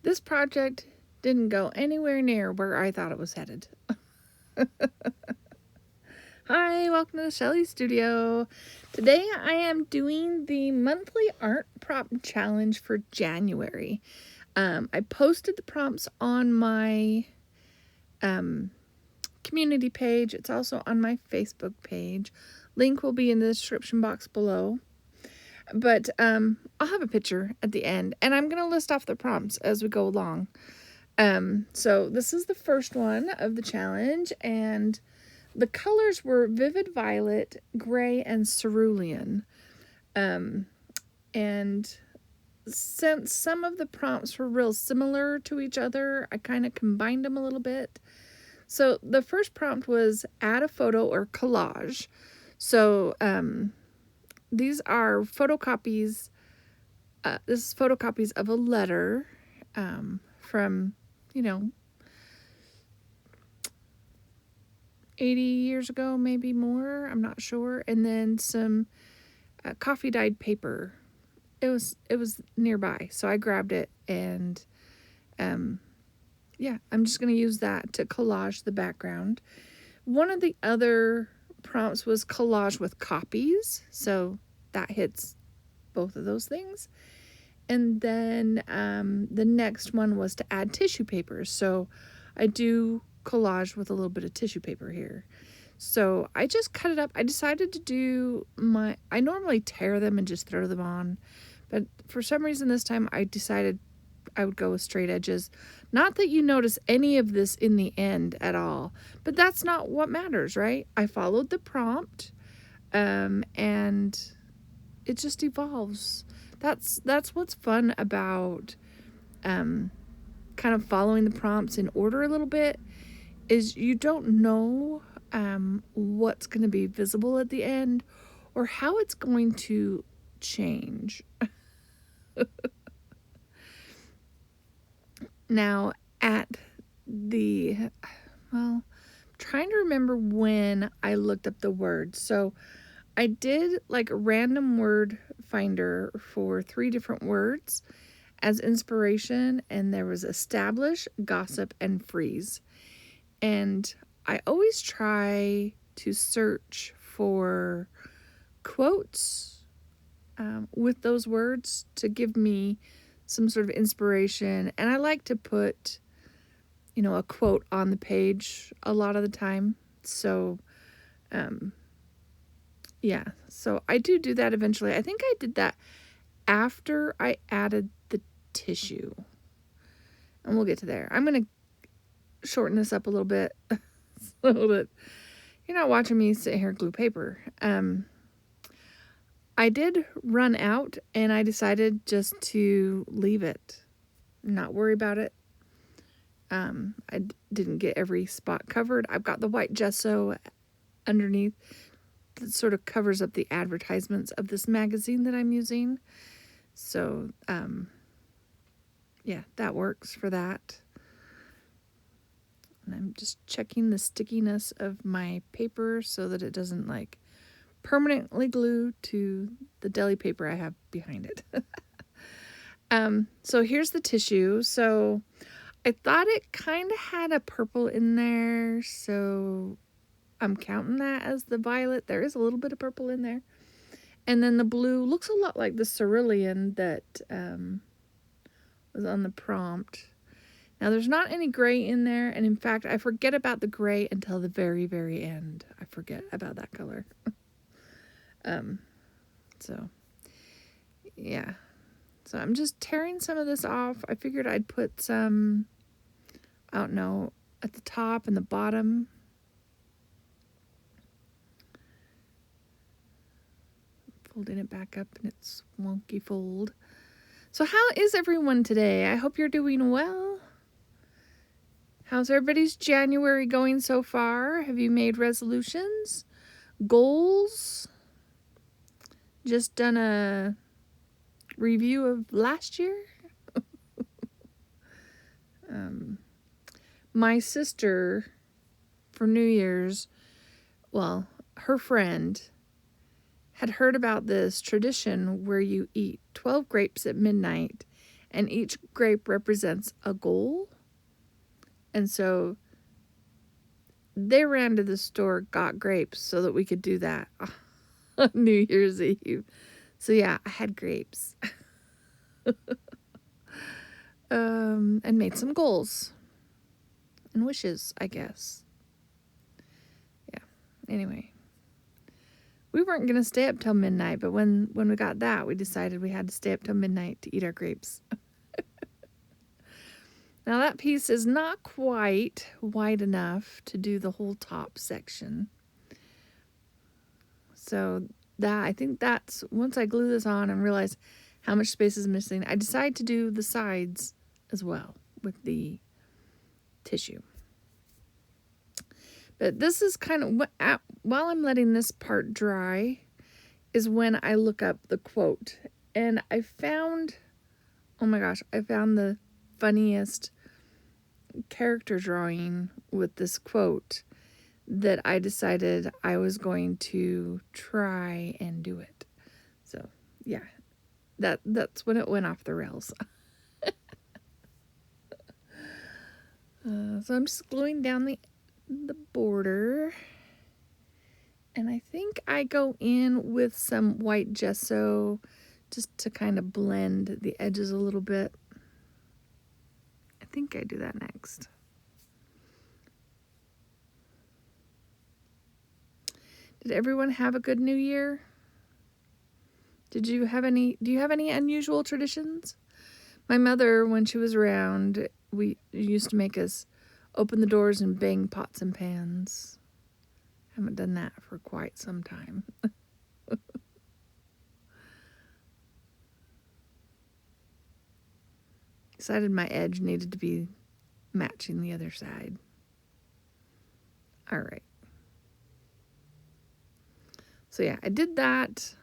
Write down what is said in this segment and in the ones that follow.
This project didn't go anywhere near where I thought it was headed. Hi, welcome to the Shelly Studio. Today I am doing the monthly art prompt challenge for January. I posted the prompts on my community page. It's also on my Facebook page. Link will be in the description box below. But I'll have a picture at the end, and I'm going to list off the prompts as we go along. So this is the first one of the challenge, and the colors were vivid violet, gray, and cerulean. And since some of the prompts were real similar to each other, I kind of combined them a little bit. So the first prompt was add a photo or collage. So these are photocopies. This is photocopies of a letter from, 80 years ago, maybe more. I'm not sure. And then some coffee dyed paper. It was nearby, so I grabbed it, and I'm just going to use that to collage the background. One of the other prompts was collage with copies, so that hits both of those things. And then the next one was to add tissue papers. So I do collage with a little bit of tissue paper here. So I just cut it up. I decided to do I normally tear them and just throw them on. But for some reason this time I decided I would go with straight edges. Not that you notice any of this in the end at all. But that's not what matters, right? I followed the prompt. And it just evolves. That's what's fun about kind of following the prompts in order a little bit, is you don't know what's going to be visible at the end or how it's going to change. Now, trying to remember when I looked up the word. So I did like a random word finder for 3 different words as inspiration, and there was establish, gossip, and freeze. And I always try to search for quotes with those words to give me some sort of inspiration. And I like to put, a quote on the page a lot of the time. So, so I do that eventually. I think I did that after I added the tissue. And we'll get to there. I'm going to shorten this up a little bit so that you're not watching me sit here glue paper. I did run out, and I decided just to leave it, not worry about it. I didn't get every spot covered. I've got the white gesso underneath that sort of covers up the advertisements of this magazine that I'm using. So, that works for that. And I'm just checking the stickiness of my paper so that it doesn't permanently glue to the deli paper I have behind it. So here's the tissue. So I thought it kind of had a purple in there, so I'm counting that as the violet. There is a little bit of purple in there. And then the blue looks a lot like the cerulean that was on the prompt. Now, there's not any gray in there, and in fact, I forget about the gray until the very, very end. I forget about that color. So I'm just tearing some of this off. I figured I'd put some, I don't know, at the top and the bottom. Folding it back up in its wonky fold. So how is everyone today? I hope you're doing well. How's everybody's January going so far? Have you made resolutions? Goals? Just done a review of last year? My sister, for New Year's, her friend had heard about this tradition where you eat 12 grapes at midnight and each grape represents a goal. And so they ran to the store, got grapes so that we could do that on New Year's Eve. So yeah, I had grapes. And made some goals and wishes, I guess. Yeah. Anyway, we weren't going to stay up till midnight, but when we got that, we decided we had to stay up till midnight to eat our grapes. Now that piece is not quite wide enough to do the whole top section. So that, I think that's, once I glue this on and realize how much space is missing, I decide to do the sides as well with the tissue. But this is kind of, while I'm letting this part dry, is when I look up the quote. And I found, oh my gosh, I found the funniest character drawing with this quote that I decided I was going to try and do it. So yeah, that's when it went off the rails. So I'm just gluing down the border, and I think I go in with some white gesso just to kind of blend the edges a little bit. I think I do that next. Did everyone have a good New Year? Do you have any unusual traditions? My mother, when she was around, we used to make us open the doors and bang pots and pans. Haven't done that for quite some time. Decided my edge needed to be matching the other side. All right. So yeah, I did that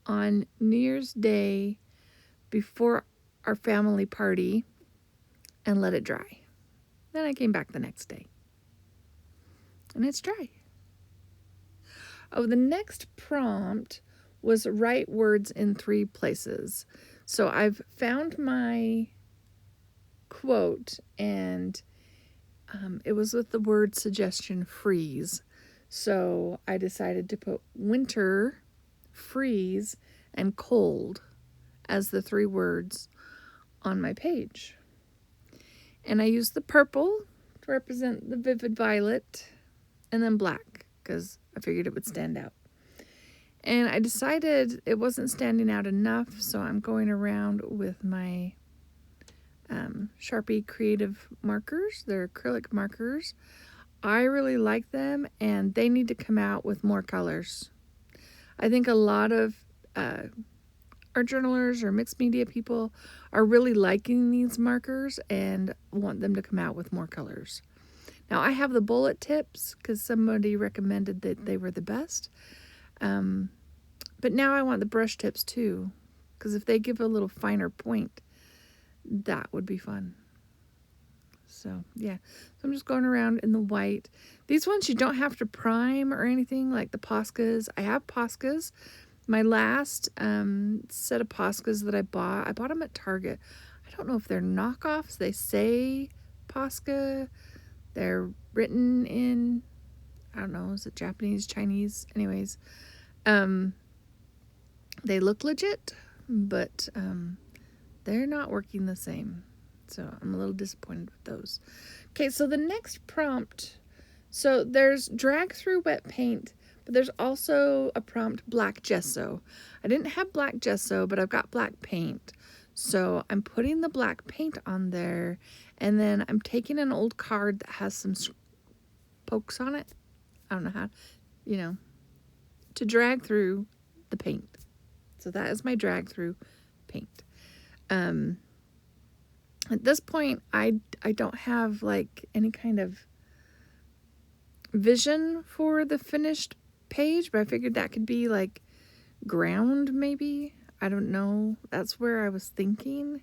on New Year's Day before our family party and let it dry. Then I came back the next day. And it's dry. Oh, the next prompt was write words in 3 places. So I've found my quote, and it was with the word suggestion freeze. So I decided to put winter, freeze, and cold as the 3 words on my page. And I used the purple to represent the vivid violet, and then black because I figured it would stand out. And I decided it wasn't standing out enough, so I'm going around with my Sharpie Creative markers. They're acrylic markers. I really like them, and they need to come out with more colors. I think a lot of art journalers or mixed media people are really liking these markers and want them to come out with more colors. Now, I have the bullet tips because somebody recommended that they were the best. But now I want the brush tips too, because if they give a little finer point, that would be fun. So, yeah. So I'm just going around in the white. These ones you don't have to prime or anything like the Poscas. I have Poscas. My last set of Poscas that I bought them at Target. I don't know if they're knockoffs. They say Posca. They're written in, I don't know, is it Japanese, Chinese? Anyways, they look legit, but they're not working the same. So I'm a little disappointed with those. Okay, so the next prompt, so there's drag through wet paint, but there's also a prompt black gesso. I didn't have black gesso, but I've got black paint. So I'm putting the black paint on there, and then I'm taking an old card that has some pokes on it. I don't know how, to drag through the paint. So that is my drag through paint. At this point, I don't have like any kind of vision for the finished page, but I figured that could be like ground maybe. I don't know. That's where I was thinking.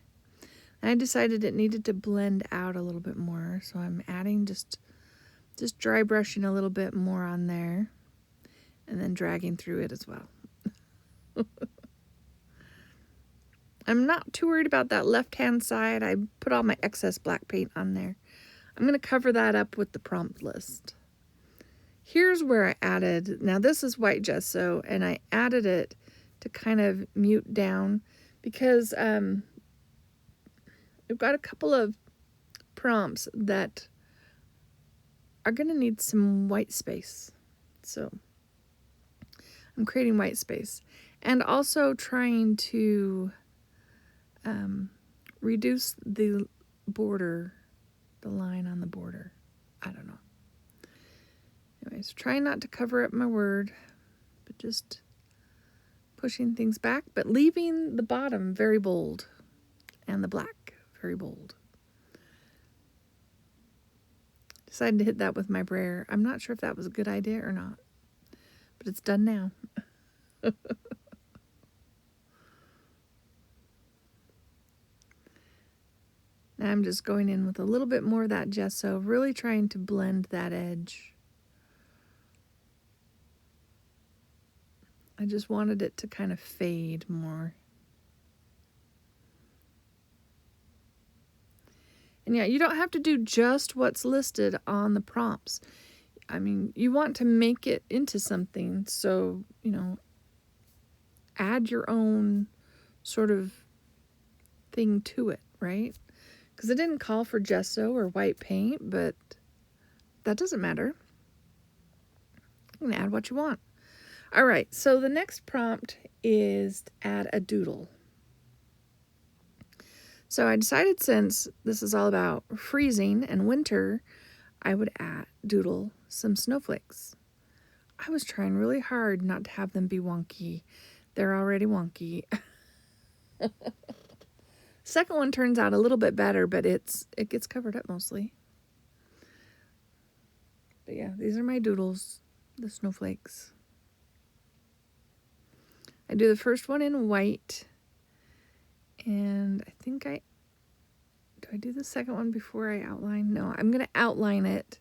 And I decided it needed to blend out a little bit more, so I'm adding just dry brushing a little bit more on there and then dragging through it as well. I'm not too worried about that left-hand side. I put all my excess black paint on there. I'm going to cover that up with the prompt list. Here's where I added, now this is white gesso, and I added it to kind of mute down because we've got a couple of prompts that are going to need some white space. So I'm creating white space and also trying to reduce the border, the line on the border. I don't know. Anyways, trying not to cover up my word, but just pushing things back, but leaving the bottom very bold and the black very bold. Decided to hit that with my brayer. I'm not sure if that was a good idea or not, but it's done now. Now I'm just going in with a little bit more of that gesso, really trying to blend that edge. I just wanted it to kind of fade more. And yeah, you don't have to do just what's listed on the prompts. I mean, you want to make it into something, so, you know, add your own sort of thing to it, right? Because it didn't call for gesso or white paint, but that doesn't matter. You can add what you want. All right, so the next prompt is add a doodle. So I decided since this is all about freezing and winter, I would doodle some snowflakes. I was trying really hard not to have them be wonky. They're already wonky. Second one turns out a little bit better, but it gets covered up mostly. But yeah, these are my doodles, the snowflakes. I do the first one in white, and I think do I do the second one before I outline? No, I'm going to outline it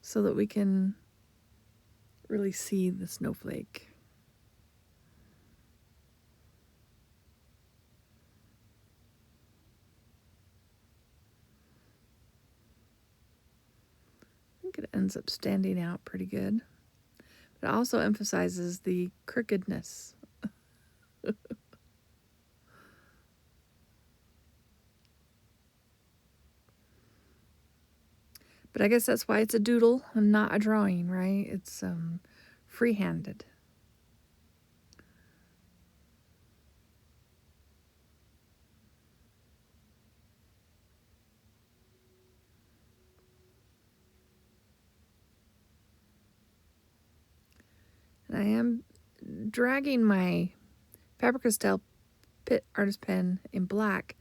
so that we can really see the snowflake. I think it ends up standing out pretty good. But it also emphasizes the crookedness. But I guess that's why it's a doodle and not a drawing, right? It's free-handed. And I am dragging my Faber-Castell Pitt Artist Pen in black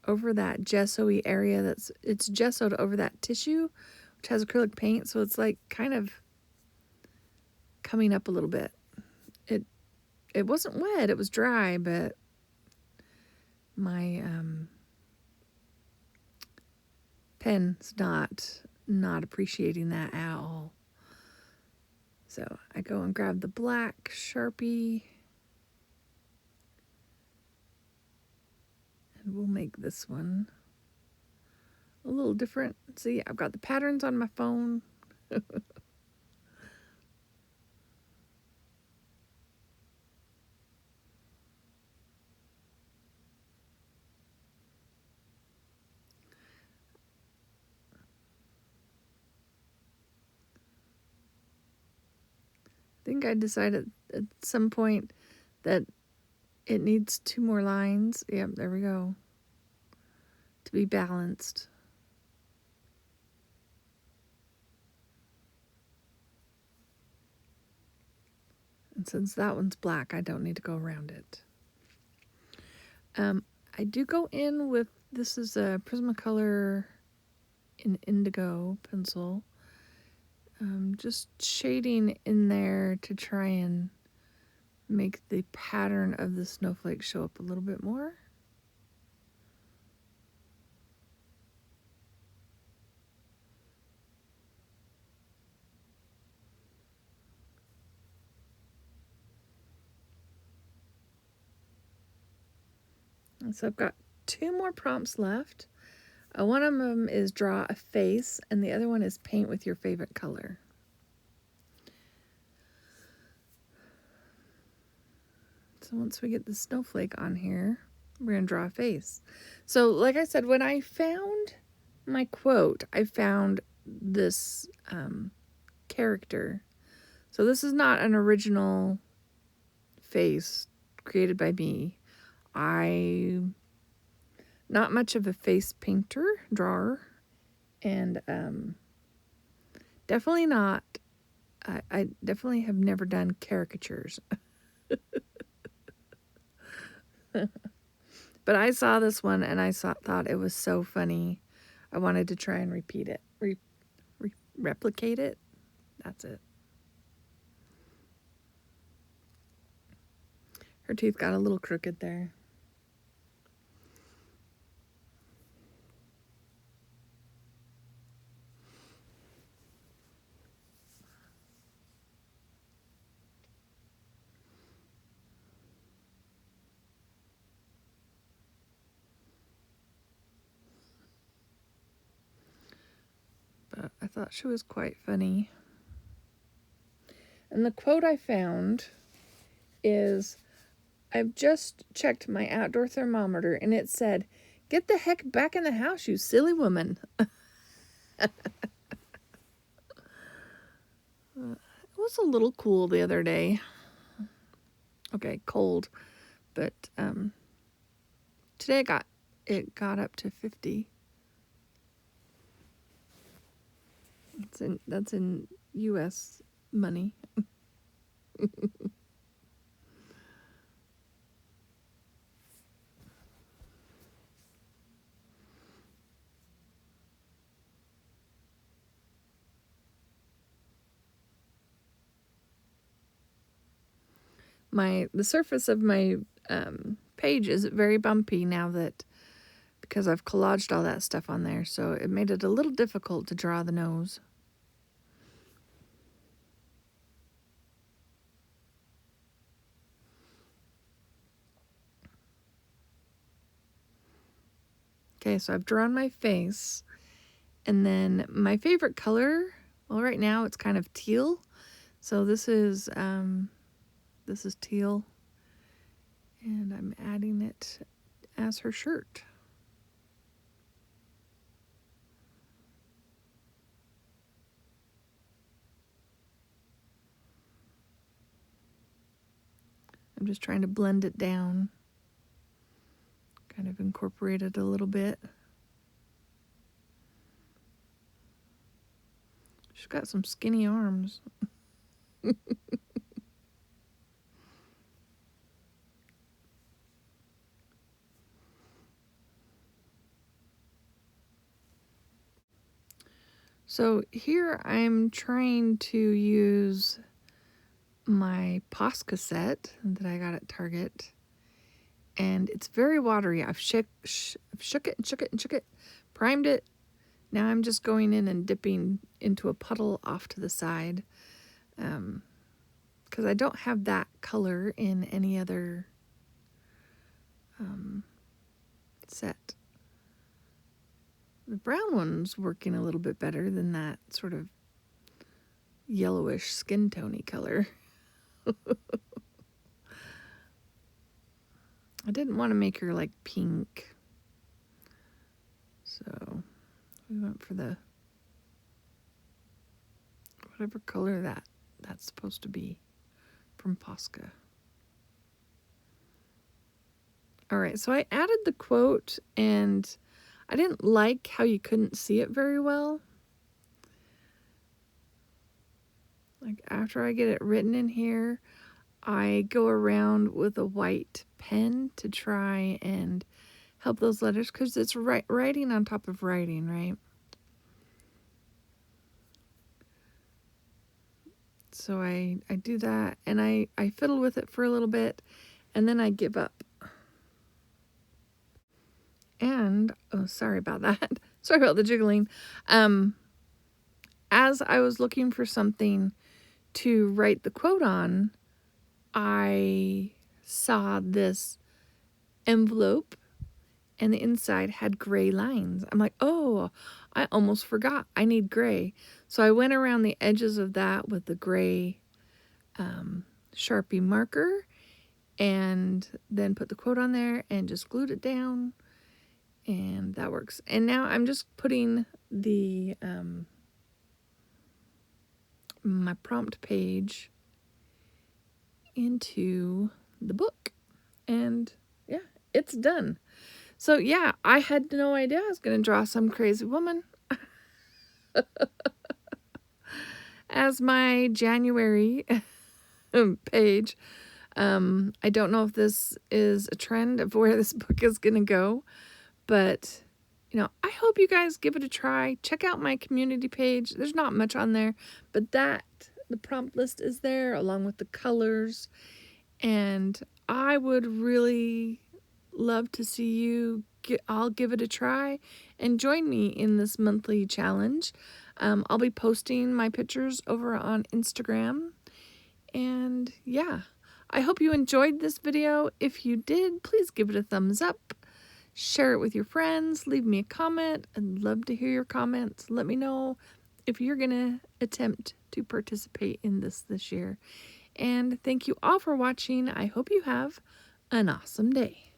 over that gesso-y area it's gessoed over that tissue, which has acrylic paint, so it's like kind of coming up a little bit. It wasn't wet, it was dry, but my pen's not appreciating that at all. So I go and grab the black Sharpie, and we'll make this one a little different. See, I've got the patterns on my phone. I think I decided at some point that it needs 2 more lines. Yep, there we go. To be balanced. And since that one's black, I don't need to go around it. I do go in with, this is a Prismacolor in indigo pencil. Just shading in there to try and make the pattern of the snowflake show up a little bit more. So I've got 2 more prompts left. One of them is draw a face, and the other one is paint with your favorite color. So once we get the snowflake on here, we're going to draw a face. So like I said, when I found my quote, I found this character. So this is not an original face created by me. I'm not much of a face painter, drawer, and definitely not, I definitely have never done caricatures. But I saw this one and I thought it was so funny. I wanted to try and repeat it, replicate it. That's it. Her tooth got a little crooked there. But I thought she was quite funny. And the quote I found is, I've just checked my outdoor thermometer and it said, "Get the heck back in the house, you silly woman." It was a little cool the other day. Okay, cold, but today it got up to 50. That's in US money. The surface of my page is very bumpy now because I've collaged all that stuff on there, so it made it a little difficult to draw the nose. Okay, so I've drawn my face, and then my favorite color, well, right now it's kind of teal, so this is teal, and I'm adding it as her shirt. I'm just trying to blend it down, kind of incorporate it a little bit. She's got some skinny arms. So here I'm trying to use my Posca set that I got at Target, and it's very watery. I've shook it and shook it and shook it, primed it. Now I'm just going in and dipping into a puddle off to the side, because I don't have that color in any other set. The brown one's working a little bit better than that sort of yellowish skin tone-y color. I didn't want to make her like pink, so we went for the whatever color that's supposed to be from Posca. All right, so I added the quote, and I didn't like how you couldn't see it very well. Like after I get it written in here, I go around with a white pen to try and help those letters, because it's writing on top of writing, right? So I do that, and I fiddle with it for a little bit, and then I give up. And, oh, sorry about that. Sorry about the jiggling. As I was looking for something to write the quote on, I saw this envelope and the inside had gray lines. I'm like, oh, I almost forgot. I need gray. So I went around the edges of that with the gray Sharpie marker and then put the quote on there and just glued it down, and that works. And now I'm just putting the my prompt page into the book, and yeah, it's done. So yeah, I had no idea I was going to draw some crazy woman as my January page. I don't know if this is a trend of where this book is going to go, but I hope you guys give it a try. Check out my community page. There's not much on there, but the prompt list is there along with the colors, and I would really love to see you. I'll give it a try and join me in this monthly challenge. I'll be posting my pictures over on Instagram, and yeah, I hope you enjoyed this video. If you did, please give it a thumbs up. Share it with your friends. Leave me a comment. I'd love to hear your comments. Let me know if you're going to attempt to participate in this year. And thank you all for watching. I hope you have an awesome day.